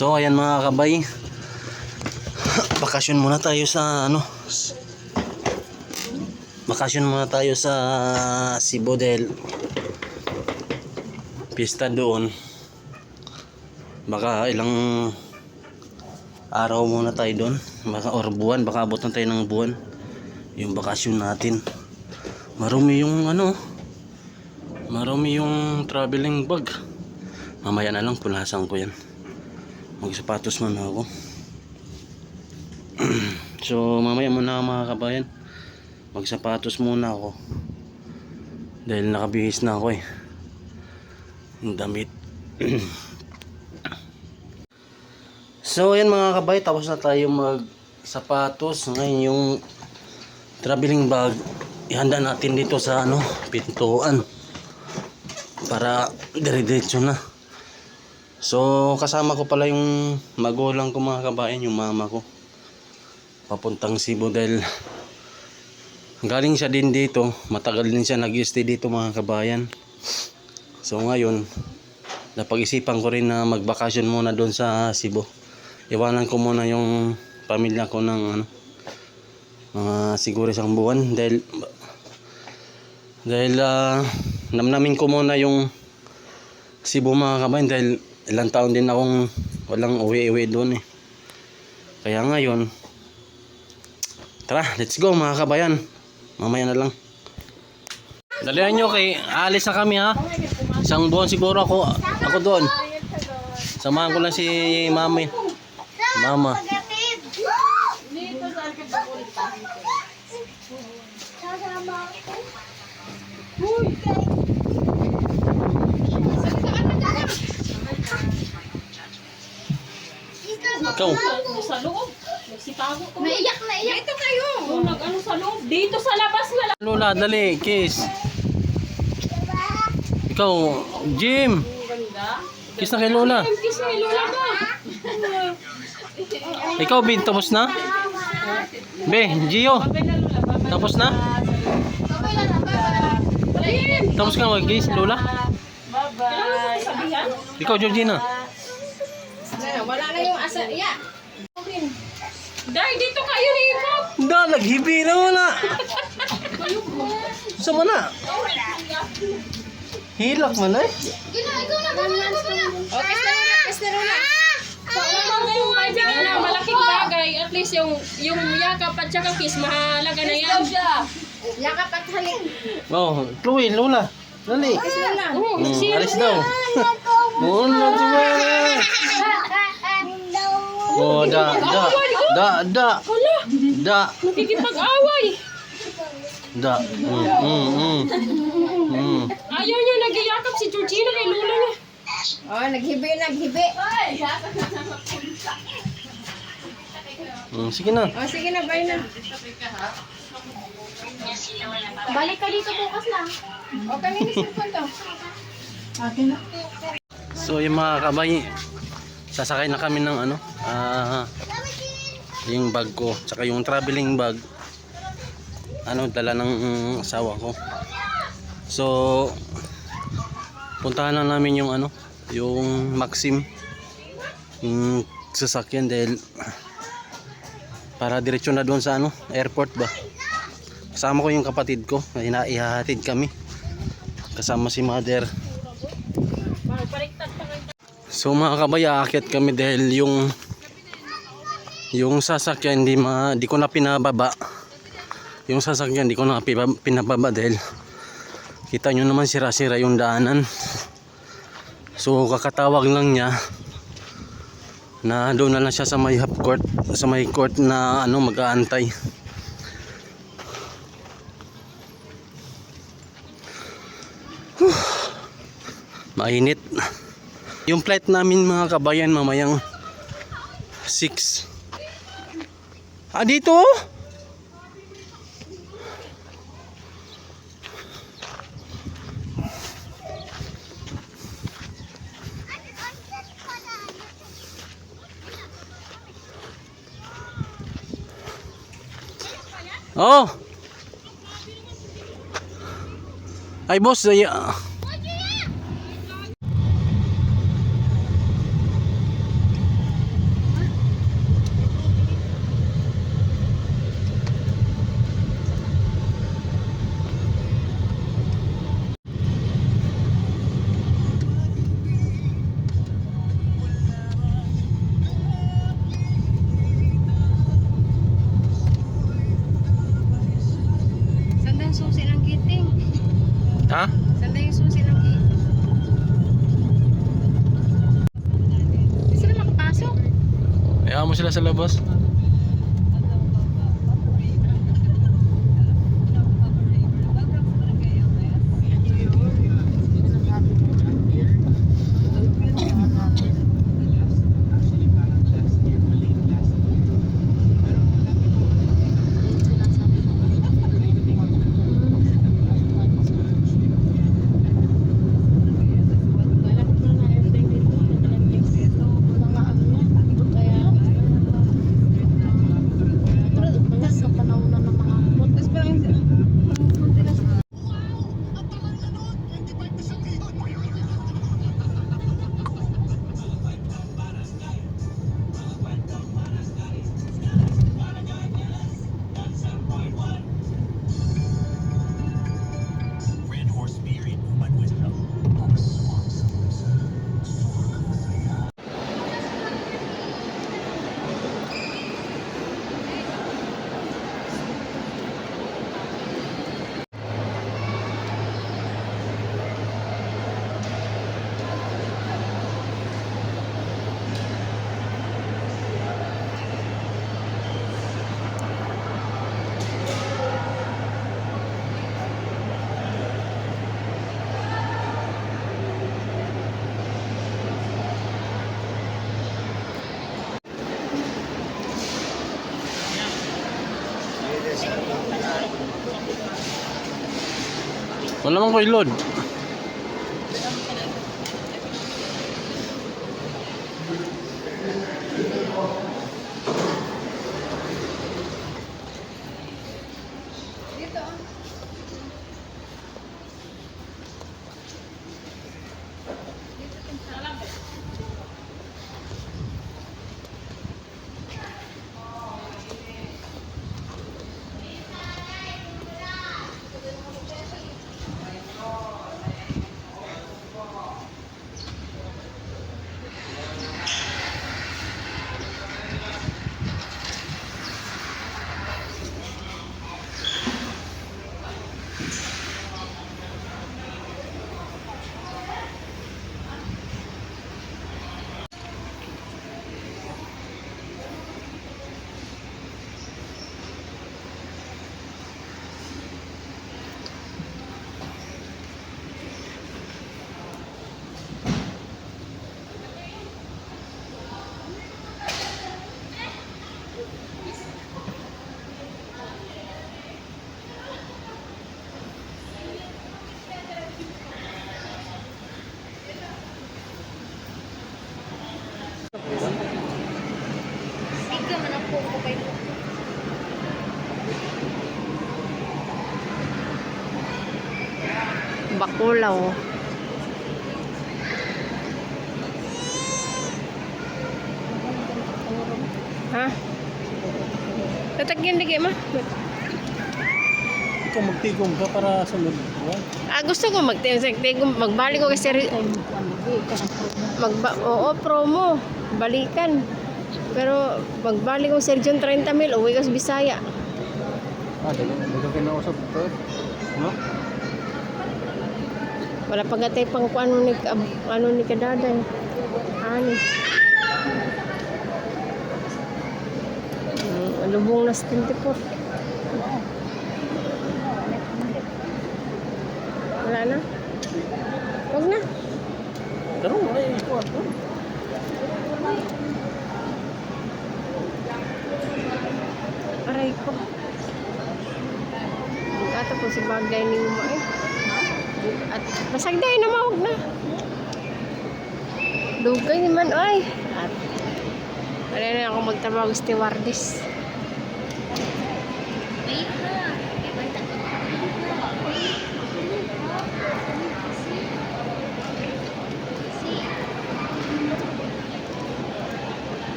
So ayan mga kabay, bakasyon muna tayo sa Cebu dahil pista doon. Baka ilang araw muna tayo doon, baka or buwan, baka abot na tayo ng buwan yung bakasyon natin. Marumi yung traveling bag. Mamaya na lang punasan ko yan. Magsapatos muna ako. So mamaya muna mga kabayan, magsapatos muna ako dahil nakabihis na ako yung damit. So ayan mga kabay, tapos na tayo magsapatos. Ngayon yung traveling bag ihanda natin dito sa pintuan para dire-diretso na. So kasama ko pala yung magulang ko mga kabayan, yung mama ko, papuntang Cebu dahil galing siya din dito, matagal din siya nag-stay dito mga kabayan. So ngayon napag-isipan ko rin na magbakasyon muna doon sa Cebu. Iwanan ko muna yung pamilya ko ng mga siguro isang buwan dahil namnamin ko muna yung Cebu mga kabayan dahil ilang taon din akong walang uwi-uwi doon Kaya ngayon, tara, let's go mga kabayan. Mamaya na lang. Dalihan nyo kay alis na kami ha. Isang buwan siguro ako doon. Samahan ko lang si mama. Ikaw sa loob. Nagsitago ko. Naiyak. Ito kayo. Nag-ano sa loob. Dito sa labas na lang. Lola, dali, kiss. Ikaw, Jim. Ganda. Kiss na kay Lola. Kiss na Lola ba? Ikaw, Bin, tapos na? Be, Gio, Babay na Lola. Babay. tapos na? Tapos ka mag-kiss, Lola? Bye-bye. Sabihan? Ikaw, Georgina. Wala na yung asa. Yeah. Dahil dito kayo ripot. Naghibi na wala. Sama na. Hilak man Ikaw na ba? Okay, kiss na Lola. Kung yung magic na malaking bagay, at least yung yakap at saka kiss, mahalaga na yan. Yakap at halik. Oh, Chloe, Lola. Dali. Kiss mo lang. Alis daw. Muna diba? Oh, da. Nakikipag-away. Da. Ayaw niya nag-iyakap si Georgina kay Lola niya. Oh, naghibi. Sige na. Oh, sige na, bye na. Balik ka dito bukas lang. Okay, nilisip ko to. Akin na. So yung mga kabay, sasakay na kami ng yung bag ko, tsaka yung traveling bag dala ng asawa ko. So puntahan na namin yung yung Maxim, yung sasakyan dahil para diretso na doon sa airport ba. Kasama ko yung kapatid ko, ihahatid kami kasama si mother. So mga kabay, aakyat kami dahil yung sasakyan di ko na pinababa. Yung sasakyan di ko na pinababa dahil kita nyo naman sira-sira yung daanan. So kakatawag lang niya na doon na lang siya sa may half court, sa may court na mag-aantay. Mainit. Yung flight namin mga kabayan mamayang 6. Dito? Oh. Ay boss, Hayaan mo sila sa labas. Wala naman ko ilod. Sige man ako ko kayo. Bakulaw. Ha? Tatagyan di kayo ma? Ikaw magtigom ka para sa loob. Gusto ko magtigom, magbalik ko kasi oo, promo. Balikan. Pero magbalik ko Sir John 30,000, uwi ka sa Bisaya. Dali ka kinausap ito. No? Wala pa gatay pang ano ni kadaday. Ani. Lubong na 74. Wala na? Huwag na. Pero wala yung ikuha ko. Aray ko. Ato po si bagay ni mo eh. At masagday na mawag na. Dugay naman ay. At wala na ako magtrabaho stewardess.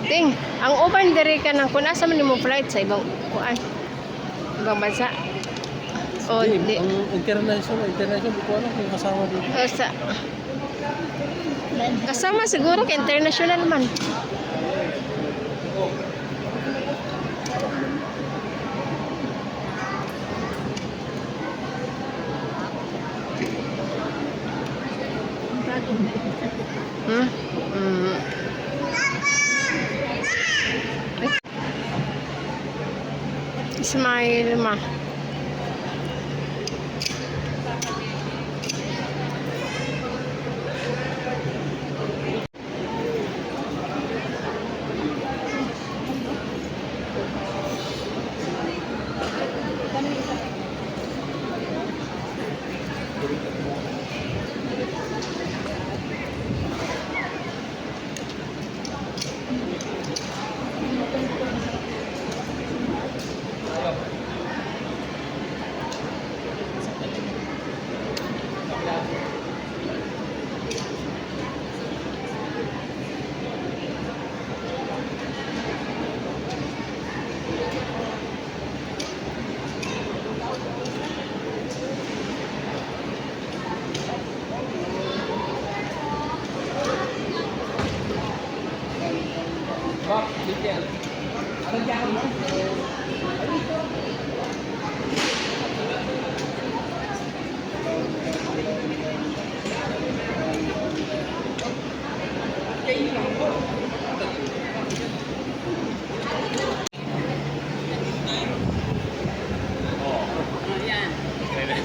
Ting, ang uban diri ka nang kun asa man nimo flight sa ibang kuan. Ibang bansa. O di. Ang international di ko alam kung kasama dito. Sa kasama siguro ka international man. Hmm? Mm. Smile, ma.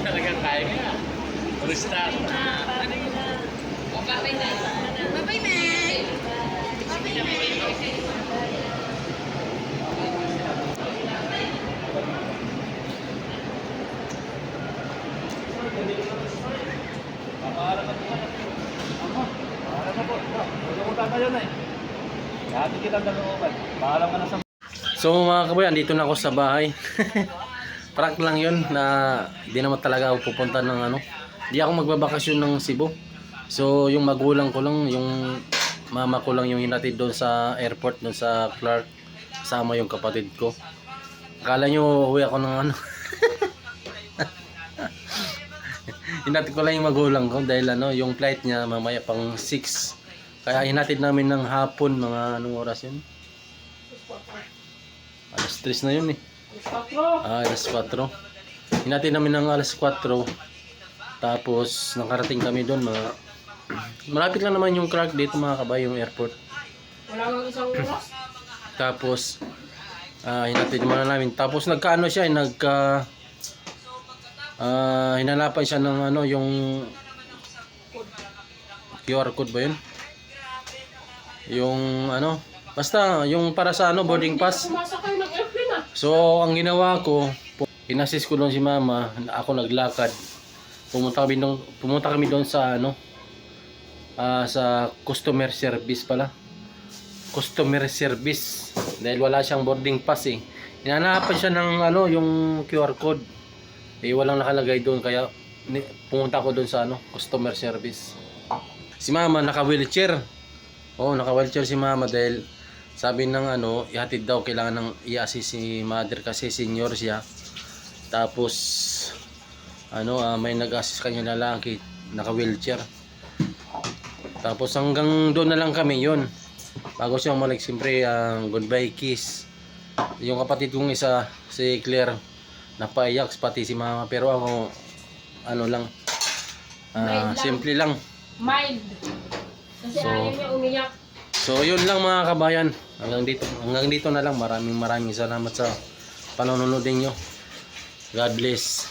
Talagang kaya ka. Basta. So mga kabayan, dito na ako sa bahay. Prank lang yun na di naman talaga ako pupunta ng ano. Di ako magbabakasyon ng Cebu. So yung magulang ko lang, yung mama ko lang yung hinatid doon sa airport, doon sa Clark. Kasama yung kapatid ko. Akala nyo uwi ako ng ano. Hinatid ko lang yung magulang ko dahil ano, yung flight niya mamaya pang 6. Kaya hinatid namin ng hapon, mga anong oras yun? Alas 3 na yun eh. Alas 4. Hinatid namin ng alas 4. Tapos nakarating kami doon mga malapit lang naman yung Clark dito mga kabay, yung airport. Wala kang isang oras? Tapos hinatid muna namin. Tapos nagkaano siya, hinanapan siya ng ano, yung QR code ba yun? Yung ano, basta yung para sa ano, boarding pass. Sumasakay ng airplane ah. So ang ginawa ko, inassist ko doon si mama, ako naglakad. Pumunta kami doon sa ano, sa customer service pala. Customer service dahil wala siyang boarding pass eh. Hinanapan siya ng ano, yung QR code. Eh walang nakalagay doon kaya pumunta ko doon sa ano, customer service. Si mama naka-wheelchair. Oh, naka-wheelchair si mama dahil sabi ng ano, ihatid daw, kailangan ng i-assist si mother kasi senior siya. Tapos ano, may nag-assist kanya na lalaki, naka-wheelchair. Tapos hanggang doon na lang kami yun. Bago siya umalis, siyempre goodbye kiss. Yung kapatid kong isa, si Claire, napaiyak pati si mama. Pero ako, ano lang, simple lang. Mild. Kasi So, ayaw niya umiyak. So yun lang mga kabayan. Hanggang dito na lang. Maraming salamat sa panonood niyo. God bless.